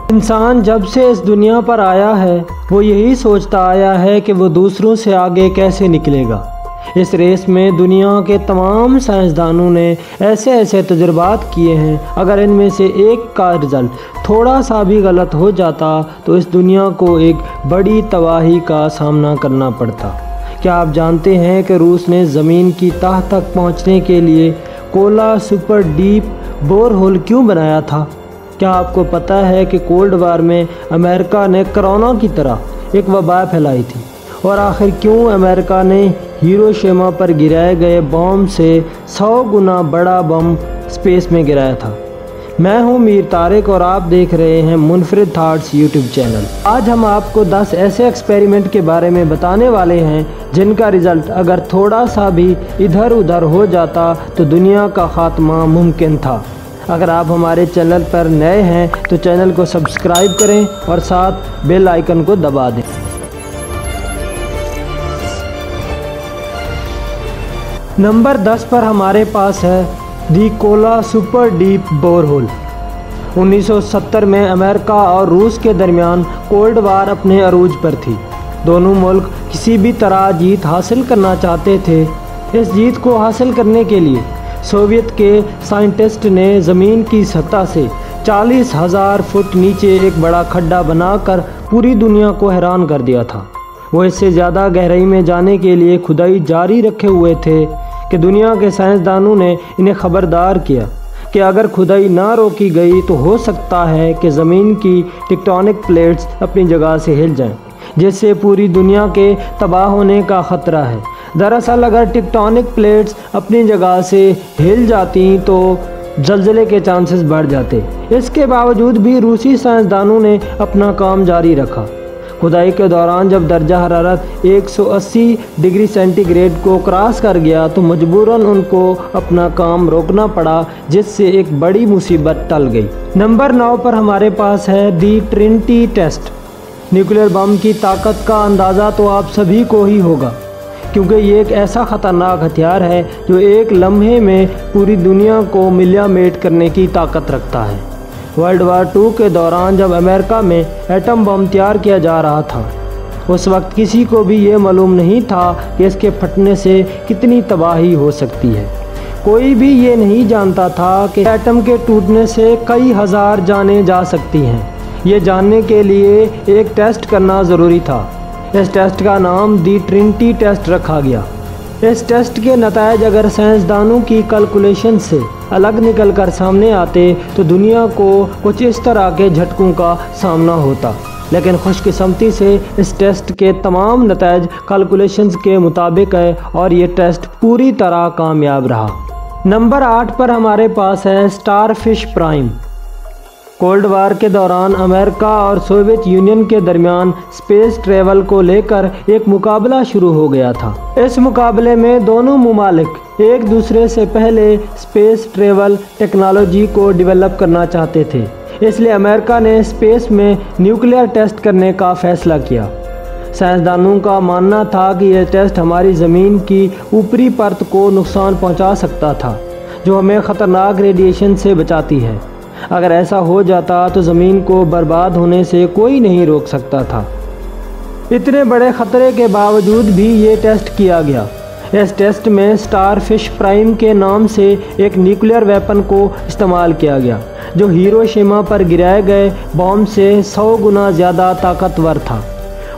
इंसान जब से इस दुनिया पर आया है वो यही सोचता आया है कि वो दूसरों से आगे कैसे निकलेगा। इस रेस में दुनिया के तमाम साइंसदानों ने ऐसे ऐसे तजुर्बात किए हैं, अगर इनमें से एक का रिज़ल्ट थोड़ा सा भी गलत हो जाता तो इस दुनिया को एक बड़ी तबाही का सामना करना पड़ता। क्या आप जानते हैं कि रूस ने ज़मीन की तह तक पहुंचने के लिए कोला सुपर डीप बोरहोल क्यों बनाया था? क्या आपको पता है कि कोल्ड वार में अमेरिका ने कोरोना की तरह एक वबा फैलाई थी? और आखिर क्यों अमेरिका ने हिरोशिमा पर गिराए गए बम से 100 गुना बड़ा बम स्पेस में गिराया था? मैं हूं मीर तारिक और आप देख रहे हैं मुनफरिद थॉट्स यूट्यूब चैनल। आज हम आपको 10 ऐसे एक्सपेरिमेंट के बारे में बताने वाले हैं जिनका रिज़ल्ट अगर थोड़ा सा भी इधर उधर हो जाता तो दुनिया का खात्मा मुमकिन था। अगर आप हमारे चैनल पर नए हैं तो चैनल को सब्सक्राइब करें और साथ बेल आइकन को दबा दें। नंबर 10 पर हमारे पास है दी कोला सुपर डीप बोरहोल। 1970 में अमेरिका और रूस के दरमियान कोल्ड वार अपने अरूज पर थी। दोनों मुल्क किसी भी तरह जीत हासिल करना चाहते थे। इस जीत को हासिल करने के लिए सोवियत के साइंटिस्ट ने ज़मीन की सतह से 40,000 फुट नीचे एक बड़ा खड्डा बनाकर पूरी दुनिया को हैरान कर दिया था। वो इससे ज़्यादा गहराई में जाने के लिए खुदाई जारी रखे हुए थे कि दुनिया के साइंसदानों ने इन्हें खबरदार किया कि अगर खुदाई ना रोकी गई तो हो सकता है कि ज़मीन की टेक्टोनिक प्लेट्स अपनी जगह से हिल जाएं, जिससे पूरी दुनिया के तबाह होने का ख़तरा है। दरअसल अगर टेक्टोनिक प्लेट्स अपनी जगह से हिल जाती तो ज़लज़ले के चांसेस बढ़ जाते। इसके बावजूद भी रूसी साइंसदानों ने अपना काम जारी रखा। खुदाई के दौरान जब दर्जा हरारत 180 डिग्री सेंटीग्रेड को क्रॉस कर गया तो मजबूरन उनको अपना काम रोकना पड़ा, जिससे एक बड़ी मुसीबत टल गई। नंबर 9 पर हमारे पास है दी ट्रिनिटी टेस्ट। न्यूक्लियर बम की ताकत का अंदाज़ा तो आप सभी को ही होगा, क्योंकि ये एक ऐसा ख़तरनाक हथियार है जो एक लम्हे में पूरी दुनिया को मिलियामेट करने की ताकत रखता है। वर्ल्ड वार 2 के दौरान जब अमेरिका में एटम बम तैयार किया जा रहा था, उस वक्त किसी को भी ये मालूम नहीं था कि इसके फटने से कितनी तबाही हो सकती है। कोई भी ये नहीं जानता था कि एटम के टूटने से कई हज़ार जानें जा सकती हैं। ये जानने के लिए एक टेस्ट करना ज़रूरी था। इस टेस्ट का नाम दी ट्रिनिटी टेस्ट रखा गया। इस टेस्ट के नतायज अगर साइंसदानों की कैलकुलेशन से अलग निकल कर सामने आते तो दुनिया को कुछ इस तरह के झटकों का सामना होता, लेकिन खुशकिस्मती से इस टेस्ट के तमाम नतायज कैलकुलेशंस के मुताबिक है और ये टेस्ट पूरी तरह कामयाब रहा। नंबर 8 पर हमारे पास है स्टारफिश प्राइम। कोल्ड वार के दौरान अमेरिका और सोवियत यूनियन के दरमियान स्पेस ट्रैवल को लेकर एक मुकाबला शुरू हो गया था। इस मुकाबले में दोनों मुमालिक एक दूसरे से पहले स्पेस ट्रैवल टेक्नोलॉजी को डेवलप करना चाहते थे, इसलिए अमेरिका ने स्पेस में न्यूक्लियर टेस्ट करने का फैसला किया। साइंसदानों का मानना था कि यह टेस्ट हमारी ज़मीन की ऊपरी परत को नुकसान पहुंचा सकता था, जो हमें ख़तरनाक रेडिएशन से बचाती है। अगर ऐसा हो जाता तो ज़मीन को बर्बाद होने से कोई नहीं रोक सकता था। इतने बड़े ख़तरे के बावजूद भी ये टेस्ट किया गया। इस टेस्ट में स्टारफिश प्राइम के नाम से एक न्यूक्लियर वेपन को इस्तेमाल किया गया, जो हिरोशिमा पर गिराए गए बम से 100 गुना ज़्यादा ताकतवर था।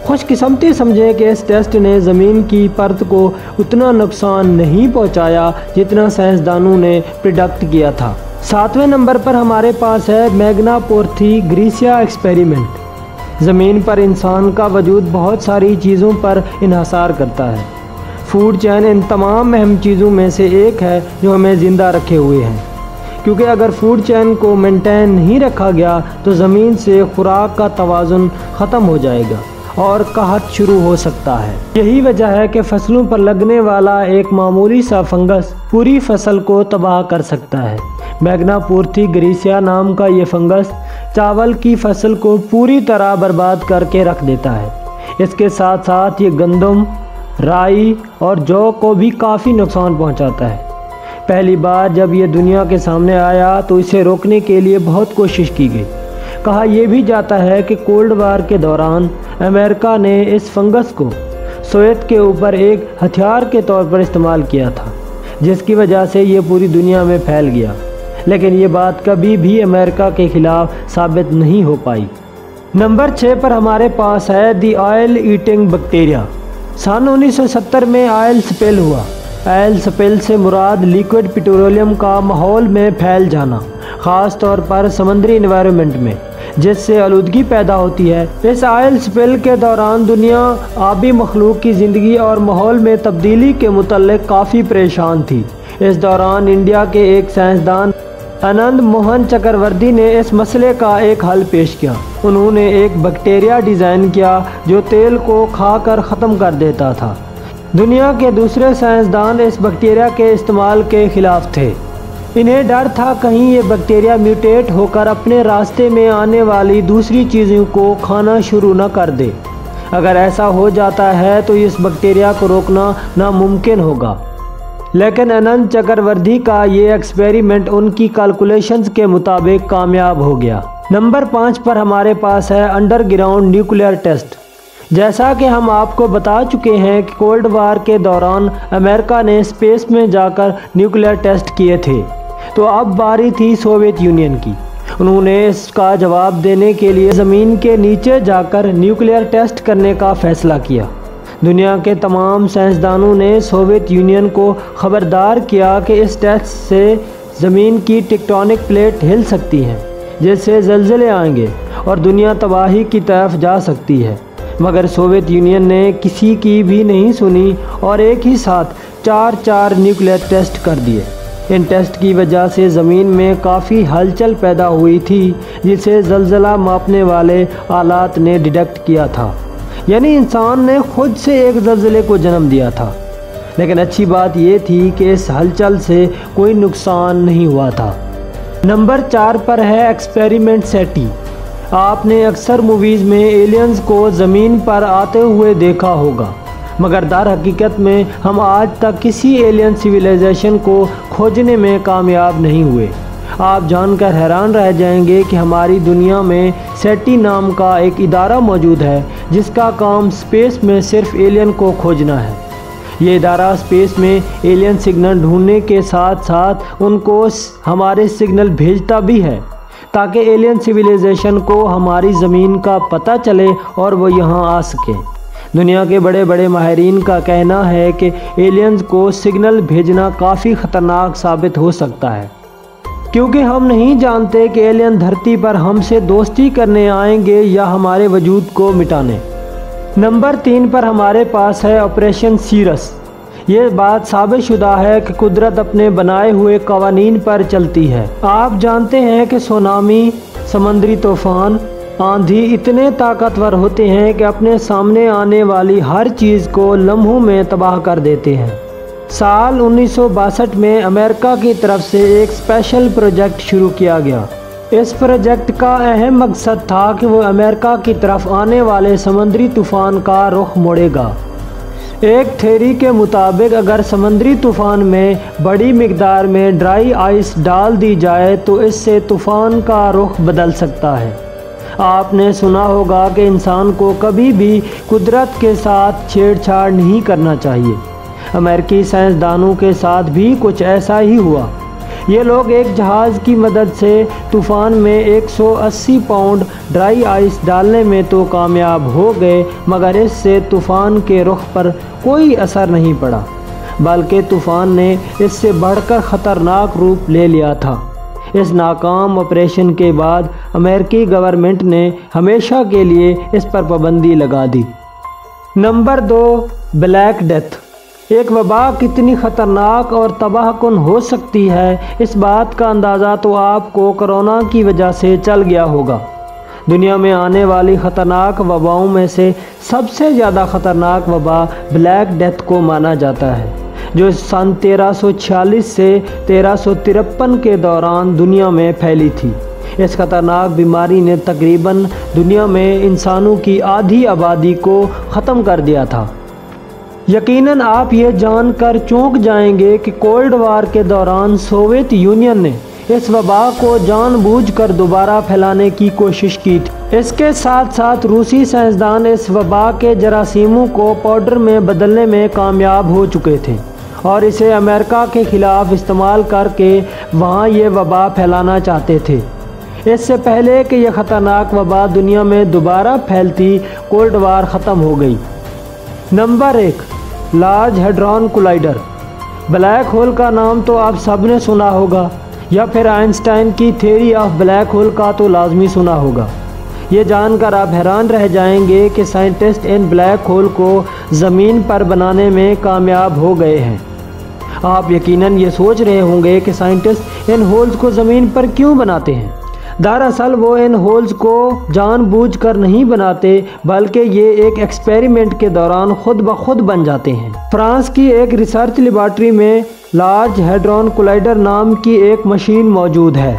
खुशकिस्मती समझें कि इस टेस्ट ने ज़मीन की परत को उतना नुकसान नहीं पहुंचाया जितना साइंसदानों ने प्रिडिक्ट किया था। 7वें नंबर पर हमारे पास है मैग्नापोर्थी ग्रीसिया एक्सपेरिमेंट। ज़मीन पर इंसान का वजूद बहुत सारी चीज़ों पर इन्हसार करता है। फूड चैन इन तमाम अहम चीज़ों में से एक है जो हमें ज़िंदा रखे हुए हैं, क्योंकि अगर फूड चैन को मेंटेन नहीं रखा गया तो ज़मीन से खुराक का तवाज़ुन ख़त्म हो जाएगा और कहत शुरू हो सकता है। यही वजह है कि फसलों पर लगने वाला एक मामूली सा फंगस पूरी फसल को तबाह कर सकता है। मैग्ना पूर्थी ग्रीसिया नाम का ये फंगस चावल की फसल को पूरी तरह बर्बाद करके रख देता है। इसके साथ साथ ये गंदम, राई और जौ को भी काफ़ी नुकसान पहुंचाता है। पहली बार जब ये दुनिया के सामने आया तो इसे रोकने के लिए बहुत कोशिश की गई। कहा यह भी जाता है कि कोल्ड वार के दौरान अमेरिका ने इस फंगस को सोवियत के ऊपर एक हथियार के तौर पर इस्तेमाल किया था, जिसकी वजह से ये पूरी दुनिया में फैल गया। लेकिन ये बात कभी भी अमेरिका के खिलाफ साबित नहीं हो पाई। नंबर 6 पर हमारे पास है दी ऑयल ईटिंग बैक्टीरिया। सन 1970 में ऑयल स्पिल हुआ। ऑयल स्पिल से मुराद लिक्विड पेट्रोलियम का माहौल में फैल जाना, ख़ास तौर पर समुद्री एनवायरनमेंट में, जिससे आलूदगी पैदा होती है। इस ऑयल स्पिल के दौरान दुनिया आबी मखलूक की ज़िंदगी और माहौल में तब्दीली के मुतल्लिक़ काफ़ी परेशान थी। इस दौरान इंडिया के एक साइंसदान आनंद मोहन चक्रवर्ती ने इस मसले का एक हल पेश किया। उन्होंने एक बैक्टीरिया डिज़ाइन किया जो तेल को खाकर ख़त्म कर देता था। दुनिया के दूसरे साइंसदान इस बैक्टीरिया के इस्तेमाल के ख़िलाफ़ थे। इन्हें डर था कहीं ये बैक्टीरिया म्यूटेट होकर अपने रास्ते में आने वाली दूसरी चीज़ों को खाना शुरू न कर दे। अगर ऐसा हो जाता है तो इस बैक्टीरिया को रोकना नामुमकिन होगा। लेकिन आनंद चक्रवर्ती का ये एक्सपेरिमेंट उनकी कैलकुलेशंस के मुताबिक कामयाब हो गया। नंबर 5 पर हमारे पास है अंडरग्राउंड न्यूक्लियर टेस्ट। जैसा कि हम आपको बता चुके हैं कि कोल्ड वार के दौरान अमेरिका ने स्पेस में जाकर न्यूक्लियर टेस्ट किए थे, तो अब बारी थी सोवियत यूनियन की। उन्होंने इसका जवाब देने के लिए ज़मीन के नीचे जाकर न्यूक्लियर टेस्ट करने का फ़ैसला किया। दुनिया के तमाम साइंसदानों ने सोवियत यूनियन को ख़बरदार किया कि इस टेस्ट से ज़मीन की टेक्टोनिक प्लेट हिल सकती है, जिससे ज़लज़ले आएंगे और दुनिया तबाही की तरफ जा सकती है। मगर सोवियत यूनियन ने किसी की भी नहीं सुनी और एक ही साथ 4 न्यूक्लियर टेस्ट कर दिए। इन टेस्ट की वजह से ज़मीन में काफ़ी हलचल पैदा हुई थी, जिसे ज़लज़ला मापने वाले आलात ने डिटेक्ट किया था। यानी इंसान ने खुद से एक ज़लज़ले को जन्म दिया था। लेकिन अच्छी बात यह थी कि इस हलचल से कोई नुकसान नहीं हुआ था। नंबर 4 पर है एक्सपेरिमेंट सेटी। आपने अक्सर मूवीज़ में एलियंस को ज़मीन पर आते हुए देखा होगा, मगर दर हकीकत में हम आज तक किसी एलियन सिविलाइजेशन को खोजने में कामयाब नहीं हुए। आप जानकर हैरान रह जाएंगे कि हमारी दुनिया में सेटी नाम का एक इदारा मौजूद है, जिसका काम स्पेस में सिर्फ एलियन को खोजना है। ये इदारा स्पेस में एलियन सिग्नल ढूंढने के साथ साथ उनको हमारे सिग्नल भेजता भी है, ताकि एलियन सिविलाइजेशन को हमारी ज़मीन का पता चले और वो यहाँ आ सके। दुनिया के बड़े बड़े माहिरीन का कहना है कि एलियंस को सिग्नल भेजना काफ़ी ख़तरनाक साबित हो सकता है, क्योंकि हम नहीं जानते कि एलियन धरती पर हमसे दोस्ती करने आएंगे या हमारे वजूद को मिटाने। नंबर 3 पर हमारे पास है ऑपरेशन सीरस। ये बात साबित शुदा है कि कुदरत अपने बनाए हुए कवानीन पर चलती है। आप जानते हैं कि सुनामी, समंदरी तूफान, आंधी इतने ताकतवर होते हैं कि अपने सामने आने वाली हर चीज़ को लम्हों में तबाह कर देते हैं। साल 1962 में अमेरिका की तरफ से एक स्पेशल प्रोजेक्ट शुरू किया गया। इस प्रोजेक्ट का अहम मकसद था कि वो अमेरिका की तरफ आने वाले समुद्री तूफ़ान का रुख मोड़ेगा। एक थ्योरी के मुताबिक अगर समुद्री तूफ़ान में बड़ी मिकदार में ड्राई आइस डाल दी जाए तो इससे तूफ़ान का रुख बदल सकता है। आपने सुना होगा कि इंसान को कभी भी कुदरत के साथ छेड़छाड़ नहीं करना चाहिए। अमेरिकी साइंसदानों के साथ भी कुछ ऐसा ही हुआ। ये लोग एक जहाज़ की मदद से तूफ़ान में 180 पाउंड ड्राई आइस डालने में तो कामयाब हो गए, मगर इससे तूफ़ान के रुख पर कोई असर नहीं पड़ा, बल्कि तूफ़ान ने इससे बढ़कर ख़तरनाक रूप ले लिया था। इस नाकाम ऑपरेशन के बाद अमेरिकी गवर्नमेंट ने हमेशा के लिए इस पर पाबंदी लगा दी। Number 2, black death. एक वबा कितनी ख़तरनाक और तबाहकुन हो सकती है, इस बात का अंदाज़ा तो आपको कोरोना की वजह से चल गया होगा। दुनिया में आने वाली ख़तरनाक वबाओं में से सबसे ज़्यादा ख़तरनाक वबा ब्लैक डेथ को माना जाता है, जो सन 1346 से 1353 के दौरान दुनिया में फैली थी। इस खतरनाक बीमारी ने तकरीबन दुनिया में इंसानों की आधी आबादी को ख़त्म कर दिया था। यकीनन आप ये जानकर चौंक जाएंगे कि कोल्ड वार के दौरान सोवियत यूनियन ने इस वबा को जानबूझकर दोबारा फैलाने की कोशिश की थी। इसके साथ साथ रूसी साइंसदान इस वबा के जरासीमों को पाउडर में बदलने में कामयाब हो चुके थे और इसे अमेरिका के ख़िलाफ़ इस्तेमाल करके वहाँ ये वबा फैलाना चाहते थे। इससे पहले कि यह ख़तरनाक वबा दुनिया में दोबारा फैलती, कोल्ड वार ख़त्म हो गई। Number 1, large hadron collider. Black hole का नाम तो आप सब ने सुना होगा, या फिर आइंस्टाइन की थ्योरी ऑफ ब्लैक होल का तो लाजमी सुना होगा। ये जानकर आप हैरान रह जाएंगे कि साइंटिस्ट इन ब्लैक होल को ज़मीन पर बनाने में कामयाब हो गए हैं। आप यकीनन ये सोच रहे होंगे कि साइंटिस्ट इन होल्स को ज़मीन पर क्यों बनाते हैं। दरअसल वो इन होल्स को जानबूझकर नहीं बनाते, बल्कि ये एक एक्सपेरिमेंट के दौरान खुद ब खुद बन जाते हैं। फ्रांस की एक रिसर्च लेबॉर्ट्री में लार्ज हैड्रॉन कोलाइडर नाम की एक मशीन मौजूद है,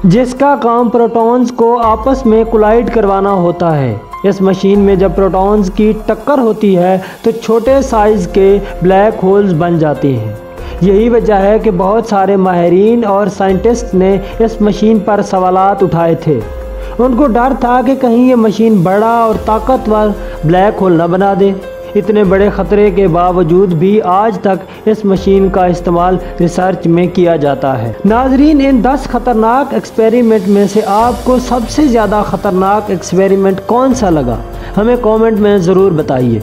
जिसका काम प्रोटॉन्स को आपस में कोलाइड करवाना होता है। इस मशीन में जब प्रोटॉन्स की टक्कर होती है तो छोटे साइज़ के ब्लैक होल्स बन जाते हैं। यही वजह है कि बहुत सारे माहिरीन और साइंटिस्ट ने इस मशीन पर सवालात उठाए थे। उनको डर था कि कहीं ये मशीन बड़ा और ताकतवर ब्लैक होल न बना दे। इतने बड़े ख़तरे के बावजूद भी आज तक इस मशीन का इस्तेमाल रिसर्च में किया जाता है। नाजरीन, इन 10 ख़तरनाक एक्सपेरिमेंट में से आपको सबसे ज़्यादा ख़तरनाक एक्सपेरिमेंट कौन सा लगा, हमें कमेंट में ज़रूर बताइए।